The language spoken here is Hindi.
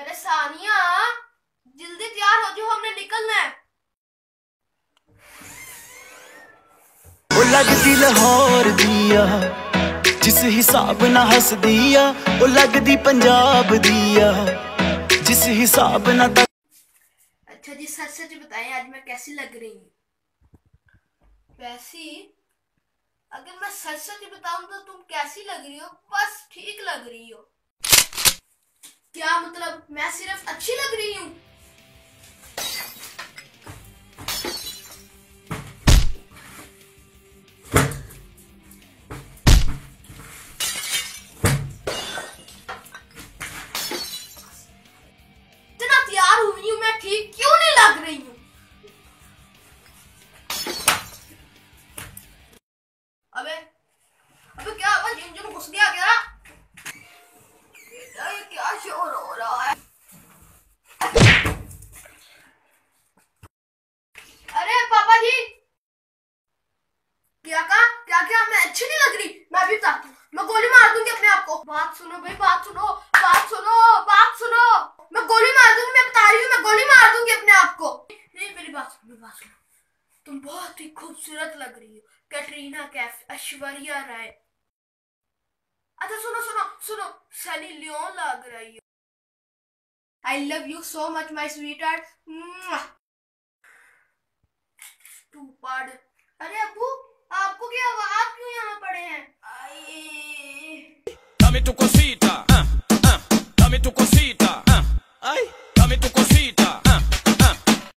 अरे सानिया, जल्दी तैयार हो जाओ, हमने निकलना है। ओ लगदी लाहौर दिया जिस हिसाब ना हस दिया, ओ लगदी पंजाब दिया जिस हिसाब ना। अच्छा जी, सच सच बताएं आज मैं कैसी लग रही हूँ? वैसी अगर मैं सच सच बताऊं तो तुम कैसी लग रही हो? बस ठीक लग रही हो। क्या मतलब मैं सिर्फ अच्छी लग रही हूँ? इतना तैयार हुई हूँ मैं, ठीक क्यों नहीं लग रही हूँ? अबे अबे क्या हुआ? जिम जिम घुस गया क्या? ये क्या शोर हो रहा है? अरे पापा जी, क्या कहा? क्या क्या मैं अच्छी नहीं लग रही? मैं भी बताती हूँ, मैं गोली मार दूंगी अपने आप को। बात सुनो भाई, बात सुनो, बात सुनो, बात सुनो। मैं गोली मार दूंगी, मैं बता रही हूँ, मैं गोली मार दूंगी अपने आप को। नहीं, मेरी बात सुनो, मेरी बात सुनो। तुम बहुत ही खूबसूरत लग रही हो, कैटरीना कैफ, ऐश्वर्या राय। अच्छा सुनो सुनो सुनो, सनी लियोन लग रही हो। I love you so much my sweetheart. टू पार्ट। अरे अबू,